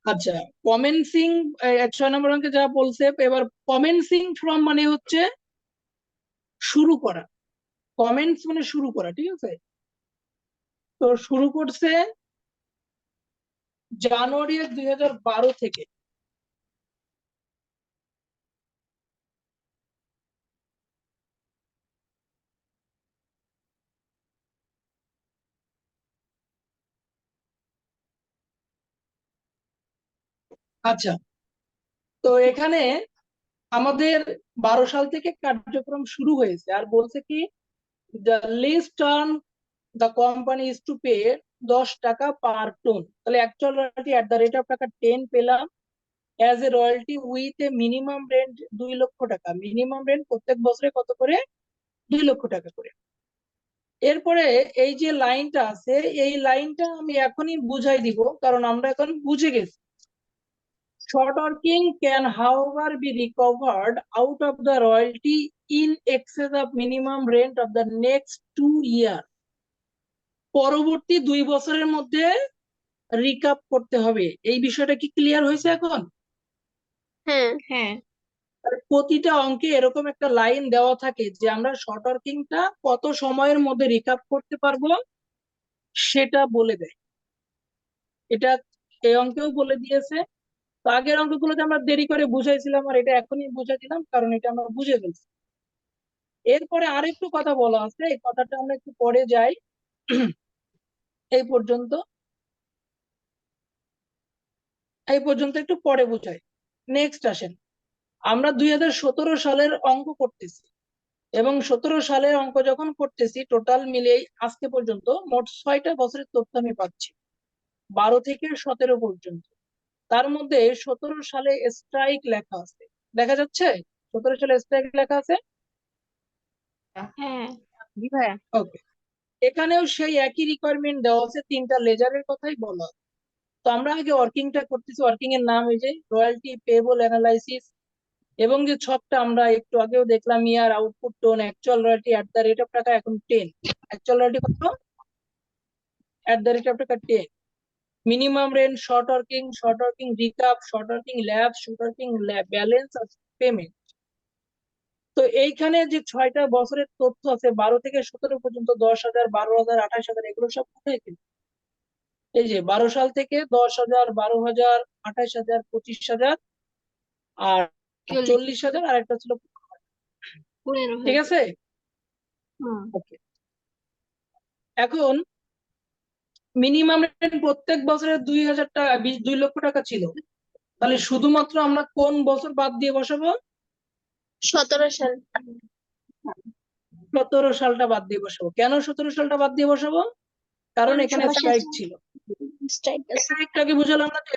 আচ্ছা, কমেন্সিং 6 নম্বর অঙ্কে যা বলছে, এবার কমেন্সিং ফ্রম মানে হচ্ছে শুরু করা। কমেন্টস মানে শুরু করা, ঠিক আছে? তো শুরু করছে জানুয়ারি 2012 থেকে। আচ্ছা, তো এখানে আমাদের 12 সাল থেকে কার্যক্রম শুরু হয়েছে, আর বলছে কি the list turn the company is to pay 10 taka per ton. তাহলে actual royalty at the rate of টাকা 10 পেলাম, as a royalty with a minimum rent 2 lakh টাকা। মিনিমাম রেন্ট প্রত্যেক বছরে কত করে? 2 লক্ষ টাকা করে। এরপরে এই যে লাইনটা আছে, এই লাইনটা আমি এখনই বুঝাই দিব, কারণ আমরা এখন বুঝে গেছি। Short working can however be recovered out of the royalty in excess of minimum rent of the next 2 years. পরবর্তী 2 বছরের মধ্যে রিকাপ করতে হবে। এই বিষয়টা কি ক্লিয়ার হয়েছে এখন? হ্যাঁ হ্যাঁ। প্রতিটা অঙ্কে এরকম একটা লাইন দেওয়া থাকে যে আমরা শর্ট ওয়ার্কিংটা কত সময়ের মধ্যে রিকাপ করতে পারবো সেটা বলে দেয়। এটা এই অঙ্কেও বলে দিয়েছে। তো আগের অঙ্কগুলোতে আমরা দেরি করে বুঝাইছিলাম, আর এটা এখনই বুঝাই দিলাম কারণ এটা আমরা বুঝে ফেলছি। এরপরে আরেকটু কথা বলা আছে, এই কথাটা আমরা একটু পরে যাই। এই পর্যন্ত একটু পরে বুঝাই। নেক্সট আসেন, আমরা 2017 সালের অঙ্ক করতেছি, এবং 2017 সালের অঙ্ক যখন করতেছি টোটাল মিলে আজকে পর্যন্ত মোট 6টা বছরের তথ্য আমি পাচ্ছি, 12 থেকে 17 পর্যন্ত। তার মধ্যে 2017 সালে স্ট্রাইক লেখা আছে, দেখা যাচ্ছে? 2017 সালে স্ট্রাইক লেখা আছে। হ্যাঁ জি ভাইয়া। ওকে, এখানেও সেই একই রিকোয়ারমেন্ট দেওয়া আছে, 3টা লেজারের কথাই বলা। তো আমরা আগে ওয়ার্কিংটা করতেছি, ওয়ার্কিং এর নাম এই যে রয়্যালটি পেবল অ্যানালাইসিস, এবং যে ছকটা আমরা একটু আগেও দেখলাম, year, output, tone, actual royalty at the rate of টাকা এখন 10। অ্যাকচুয়াল রয়্যালটি কত? এট দ্য রেট অফ টাকা 10। Minimum rent, short working recap, short working lab, short working lab balance আর পেমেন্ট। তো এইখানে যে 6টা বছরের তথ্য আছে, 12 থেকে 17 পর্যন্ত, 10,000, 12,000, 28,000, এগুলো সব কোথায়? এই যে 12 সাল থেকে 10,000, 12,000, 28,000, 25,000 আর 40,000, আর একটা ছিল 15,000। ঠিক আছে। ওকে, এখন মিনিমাম রেন্ট প্রত্যেক বছরে 2,000 টাকা, 2 লক্ষ টাকা ছিল। তাহলে শুধুমাত্র আমরা কোন বছর বাদ দিয়ে বসাবো? 17 সাল। 17 সালটা বাদ দিয়ে বসাবো। কেন 17 সালটা বাদ দিয়ে বসাবো? কারণ এখানে স্ট্রাইক ছিল। স্ট্রাইক আছে। এখানে একটু আগে বুঝালাম না যে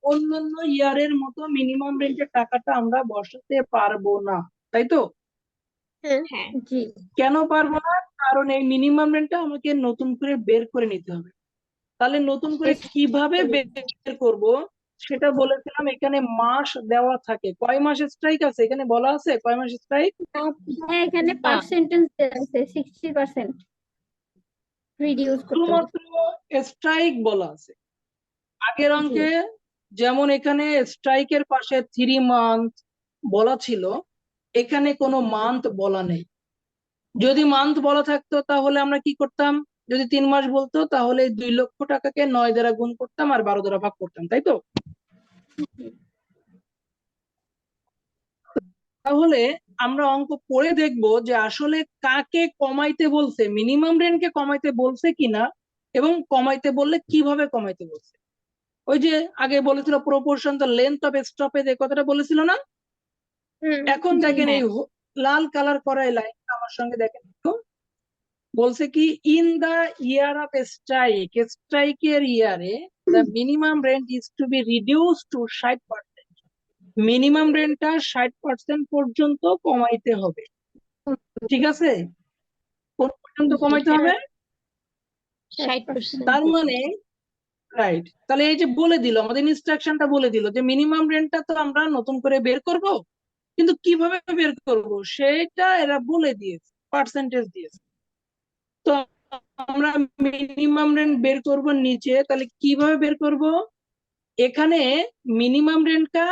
অন্যান্য ইয়ারের মতো মিনিমাম রেন্টের টাকাটা আমরা বসাতে পারবো না, তাই তো? হ্যাঁ হ্যাঁ জি। কেন পারবো না? কারণ এই মিনিমাম রেন্টটা আমাকে নতুন করে বের করে নিতে হবে। তাহলে নতুন করে কিভাবে বের করব সেটা বলেছিলাম। এখানে মাস দেওয়া থাকে, কয় মাস স্ট্রাইক আছে এখানে বলা আছে, কয় মাস স্ট্রাইক? হ্যাঁ এখানে পার্সেন্টেজ দেওয়া আছে 60% রিডিউস করতে হবে। শুধুমাত্র স্ট্রাইক বলা আছে। আগের জি অঙ্কে যেমন এখানে স্ট্রাইকের পাশে 3 মান্থ বলা ছিল, এখানে কোনো মান্থ বলা নেই। যদি মান্থ বলা থাকতো তাহলে আমরা কি করতাম? যদি 3 মাস বলতো তাহলে 2 লক্ষ টাকাকে 9 দ্বারা গুণ করতাম আর 12 দ্বারা ভাগ করতাম, তাই তো? তাহলে আমরা অঙ্ক পড়ে দেখবো যে আসলে কাকে কমাইতে বলছে, মিনিমাম রেন্টকে কমাইতে বলছে কিনা, এবং কমাইতে বললে কিভাবে কমাইতে বলছে। ওই যে আগে বলেছিল proportion the length of stoppage, এই কথাটা বলেছিল না? এখন দেখেন এই লাল কালার করা এই লাইনটা আমার সঙ্গে দেখেন একটু। বলছে কি in the year of strike, স্ট্রাইকের ইয়ারে the minimum rent is to be reduce to 60%। Minimum রেন্টটা 60% পর্যন্ত কমাইতে হবে, ঠিক আছে? কোন পর্যন্ত কমাইতে হবে? 60%। তার মানে রাইট, তাহলে এই যে বলে দিল, আমাদের ইনস্ট্রাকশনটা বলে দিল যে মিনিমাম রেন্টটা তো আমরা নতুন করে বের করব, কিন্তু কিভাবে বের করব সেটা এরা বলে দিয়েছে, পার্সেন্টেজ দিয়েছে। তো আমরা মিনিমাম রেন্ট বের করব নিচে, তাহলে কিভাবে বের করব? এখানে মিনিমাম রেন্টটা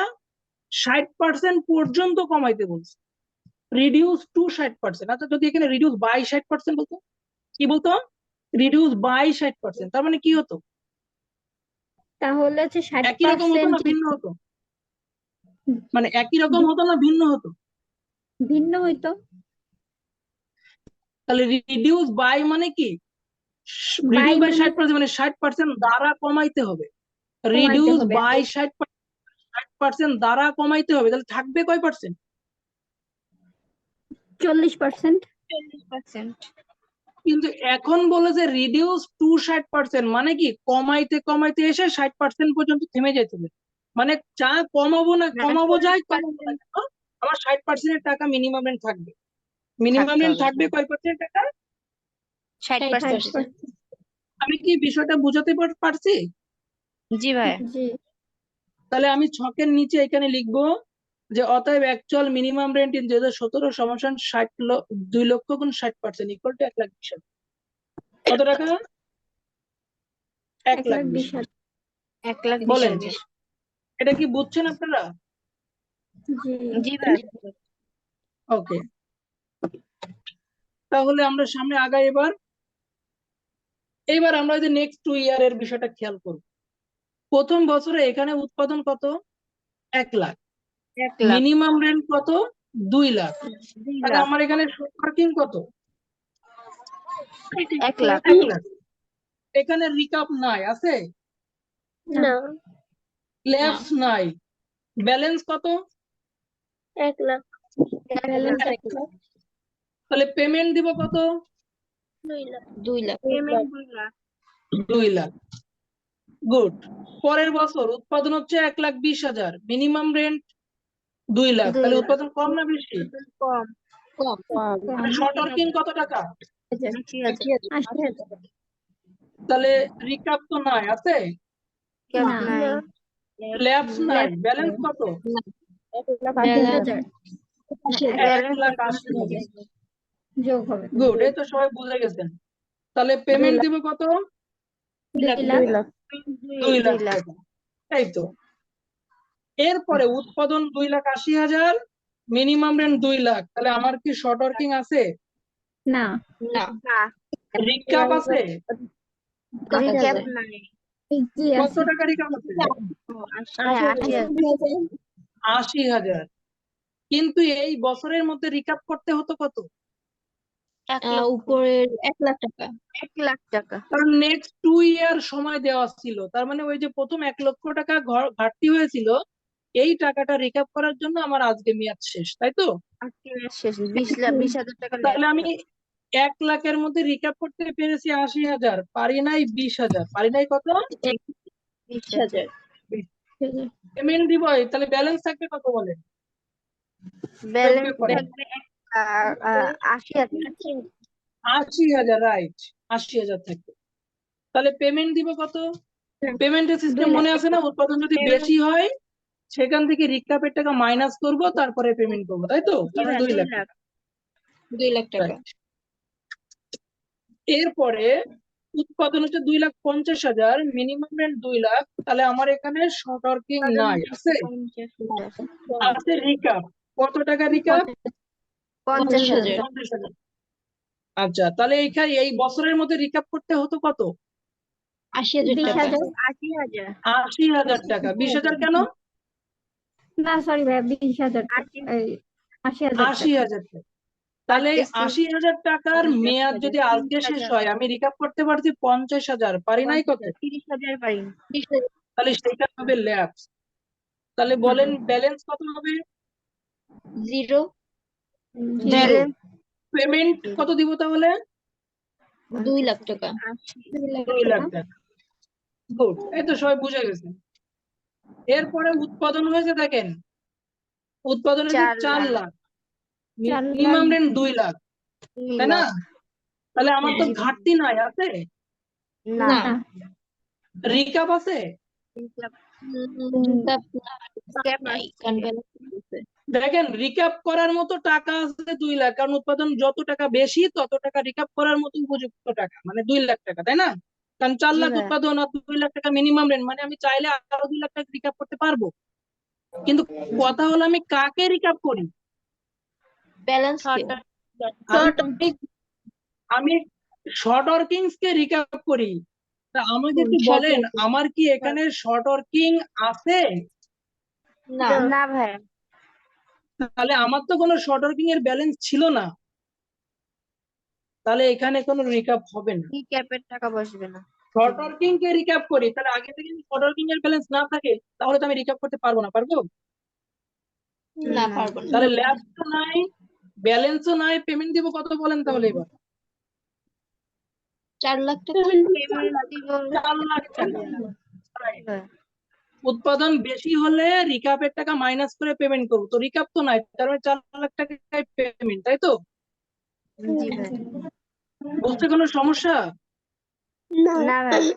60% পর্যন্ত কমাইতে বলছে, রিডিউস টু 60%। আচ্ছা, যদি এখানে রিডিউস বাই 60% বলতো, কি বলতো? রিডিউস বাই 60%, তার মানে কি হতো? তাহলে হচ্ছে একই রকম হতো না 60% ভিন্ন হতো? মানে একই রকম হতো না ভিন্ন হতো? ভিন্ন হইতো। তাহলে রিডিউস বাই মানে কি? বাই রিডিউস বাই মানে 60% মানে 60% দ্বারা কমাইতে হবে। কমাইতে রিডিউস হবে বাই 60% দ্বারা কমাইতে হবে, তাহলে থাকবে কয় পার্সেন্ট? 40%। 40%। কিন্তু এখন বলে যে রিডিউস টু 60%, মানে কি কমাইতে কমাইতে এসে 60% পর্যন্ত থেমে যেতে হবে। মানে যা কমাবো না কমাবো যায় কমাবো না কেন, আমার 60% টাকা মিনিমাম রেন্ট থাকবে। মিনিমাম থাকতে রেন্ট হবে। থাকবে কয় পার্সেন্ট টাকা? 60%। আমি কি বিষয়টা বুঝাতে পারছি? জি ভাই। জি। তাহলে আমি ছকের নিচে এখানে লিখবো যে অতএব অ্যাকচুয়াল মিনিমাম রেন্ট ইন 2017 সমান 2 লক্ষ গুণ 60% ইকুয়াল টু 1,20,000। কত টাকা? 1,20,000। 1,20,000। বলেন, 1,20,000। এটা কি বুঝছেন আপনারা? জি। জি ভাই। ওকে, তাহলে আমরা সামনে আগাই। এবার আমরা যে নেক্সট 2 ইয়ারের বিষয়টা খেয়াল করব। প্রথম বছরে এখানে উৎপাদন কত? 1 লাখ। 1 লাখ। মিনিমাম রেন্ট কত? 2 লাখ। 2 তাহলে লাখ। আমার এখানে পার্কিং কত? 1 লাখ। 1 লাখ। এখানে রিকাপ নাই, আছে? না। ল্যাপস নাই। ব্যালেন্স কত? 1 লাখ। ব্যালেন্স 1 লাখ। তাহলে পেমেন্ট দিব কত? 2 লাখ। 2 লাখ। পেমেন্ট 2 লাখ। 2 লাখ। গুড। পরের বছর উৎপাদন হচ্ছে 1,20,000, মিনিমাম রেন্ট 2 লাখ। 2 তাহলে লাখ। উৎপাদন কম না বেশি? কম। কম। তাহলে শর্ট ওয়ার্কিং কত টাকা? 80,000। 80,000। তাহলে রিকাপ তো নাই, আছে? ক্যাপ না। নাই। ল্যাপস নাই। ব্যালেন্স কত? 1,80,000। 1,80,000 যোগ হবে। গুড, এই তো সবাই বুঝে গেছেন। তাহলে পেমেন্ট দিব কত? 2 লাখ। 2 লাখ টাকা। এই তো। এরপরে উৎপাদন 2,80,000, মিনিমাম রেন্ট 2 লাখ। তাহলে আমার কি শর্ট ওয়ার্কিং আছে? না। না। রিকাপ আছে? ক্যাপ নাই। জি কত আছে। টাকা রিকাপ আছে? 80,000। 80,000। কিন্তু এই বছরের মধ্যে রিকাপ করতে হতো কত? উপরের 1 লাখ টাকা। 1 লাখ টাকা। কারণ নেক্সট 2 ইয়ার সময় দেওয়া ছিল, তার মানে ওই যে প্রথম 1 লক্ষ টাকা ঘাটতি হয়েছিল, এই টাকাটা রিকাপ করার জন্য আমার আজকে মেয়াদ শেষ, তাই তো? আজকে শেষ। 20,000 টাকা তাহলে আমি 1 লাখের মধ্যে রিকাপ করতে পেরেছি 80,000, পারি নাই 20,000। পারি নাই কত? 20,000। পেমেন্ট দিব, তাহলে ব্যালেন্স থাকবে কত বলেন? ব্যালেন্স করেন। থাকবে 80,000। 80,000, রাইট। 80,000 থাকবে। তাহলে পেমেন্ট দিব কত? পেমেন্টের সিস্টেম 2 লাখ। মনে আছে না? উৎপাদন যদি বেশি হয় সেখান থেকে রিকাপের টাকা মাইনাস করব, তারপরে পেমেন্ট করবো, তাই তো? তাহলে 2 লাখ টাকা। 2 লাখ টাকা। Right. এরপরে উৎপাদন হচ্ছে 2,50,000, মিনিমাম রেন্ট 2 লাখ। তাহলে আমার এখানে শর্ট ওয়ার্কিং নাই, আছে? 50,000। আছে রিকাপ। কত টাকা রিকাপ? 50,000। 50,000। আচ্ছা, তাহলে এইখানে এই বছরের মধ্যে রিকাপ করতে হতো কত? 80,000 টাকা। 20,000। 80,000। 80,000 টাকা। 20,000 কেন? না সরি ভাই, 20,000 টাকা। 80,000 টাকা। 80,000 টাকা। তাহলে 80,000 টাকার মেয়াদ যদি আজকে শেষ হয়, আমি রিকাপ করতে পারছি 50,000, পারি নাই কত? 30,000 পারি। তাহলে সেটা হবে ল্যাপস। তাহলে বলেন ব্যালেন্স কত হবে? 0। জিরো। পেমেন্ট কত দিব তাহলে? 2 লাখ টাকা। 2 লাখ টাকা। গুড, এই তো সবাই বুঝে গেছে। এরপরে উৎপাদন হয়েছে, দেখেন উৎপাদন হয়েছে 4 লাখ, মিনিমাম রেন্ট 2 লাখ, তাই না? তাহলে আমার তো ঘাটতি নাই, আছে? না। রিকাপ আছে? ক্যাপ নাই। দেখেন রিকাপ করার মতো টাকা আছে 2 লাখ, কারণ উৎপাদন যত টাকা বেশি তত টাকা রিকাপ করার মতো উপযুক্ত টাকা, মানে 2 লাখ টাকা, তাই না? কারণ 4 জি লাখ ভাইয়া। উৎপাদন আর 2 লাখ টাকা মিনিমাম রেন্ট, মানে আমি চাইলে আরো 2 লাখ টাকা রিকাপ করতে পারবো। কিন্তু কথা হলো আমি কাকে রিকাপ করি? ব্যালেন্স কে? আমি আমি শর্ট ওয়ার্কিংস কে রিকাপ করি। তা আমাকে একটু বলেন, আমার কি এখানে শর্ট ওয়ার্কিং আছে? না। না ভাইয়া। তাহলে আমার তো কোনো শর্ট ওয়ার্কিং এর ব্যালেন্স ছিল না, তাহলে এখানে কোনো রিকাপ হবে না। রিক্যাপের টাকা বসবে না। শর্ট ওয়ার্কিং কে রিকাপ করি, তাহলে আগে থেকে যদি শর্ট ওয়ার্কিং এর ব্যালেন্স না থাকে তাহলে তো আমি রিকাপ করতে পারবো না, পারবো? না, পারবো না। তাহলে ল্যাবসও নাই, ব্যালেন্সও নাই, পেমেন্ট দিব কত বলেন তাহলে এবার? 4 লাখ টাকা পেমেন্ট দিব। 4 লাখ টাকা। ভাইয়া। উৎপাদন বেশি হলে রিকাপের টাকা মাইনাস করে পেমেন্ট করবো, তো রিকাপ তো নাই, তার মানে 4 লাখ টাকায় পেমেন্ট, তাই তো? জি ভাইয়া। বুঝতে কোনো সমস্যা? না ভাইয়া।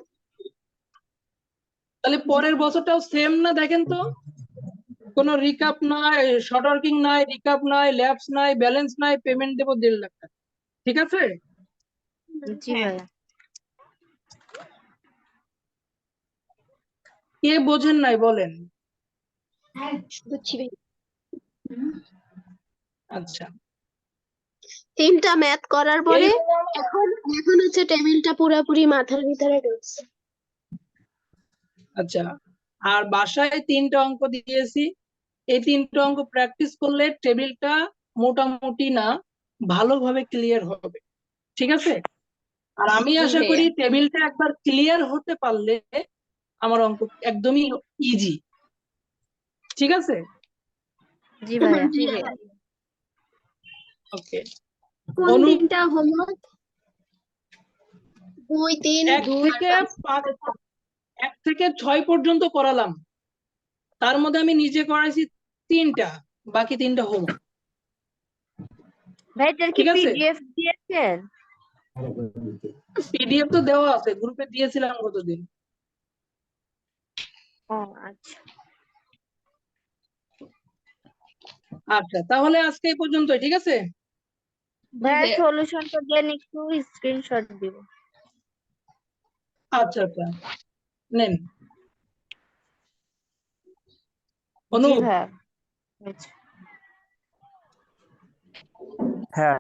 তাহলে পরের বছরটাও সেম না, দেখেন তো, কোনো রিকাপ নাই, শর্ট ওয়ার্কিং নাই, রিকাপ নাই, ল্যাবস নাই, ব্যালেন্স নাই, পেমেন্ট দেবো 1.5 লাখ টাকা। ঠিক আছে? জি ভাইয়া। কে বোঝেন নাই বলেন? বুঝছি ভাই। আচ্ছা, তিনটা ম্যাথ করার পরে এই এখন এখন হচ্ছে টেবিলটা পুরোপুরি মাথার ভিতরে ঢুকছে। আচ্ছা, আর বাসায় 3টা অঙ্ক দিয়েছি, এই 3টা অঙ্ক প্র্যাকটিস করলে টেবিলটা মোটামুটি না ভালোভাবে ক্লিয়ার হবে। ঠিক আছে? আর আমি জি আশা ভাইয়া। করি টেবিলটা একবার ক্লিয়ার হতে পারলে আমার অঙ্ক একদমই ইজি। ঠিক আছে? জি ভাইয়া। জি ভাইয়া। ওকে। কোন অনু, তিনটা হোমওয়ার্ক? 2, 3, 1 থেকে 5, 1 থেকে 6 পর্যন্ত করালাম, তার মধ্যে আমি নিজে করাইছি 3টা, বাকি 3টা হোম। ভাই এটার কি ঠিক আছে? পিডিএফ দিয়েছেন? পিডিএফ তো দেওয়া আছে, গ্রুপে দিয়েছিলাম গতদিন। ও আচ্ছা। আচ্ছা, তাহলে আজকে এই পর্যন্তই। ঠিক আছে? ভাইয়া সলিউশনটা দেন, একটু স্ক্রিনশট দিব। আচ্ছা আচ্ছা, নেন অনু। জি ভাইয়া। আচ্ছা।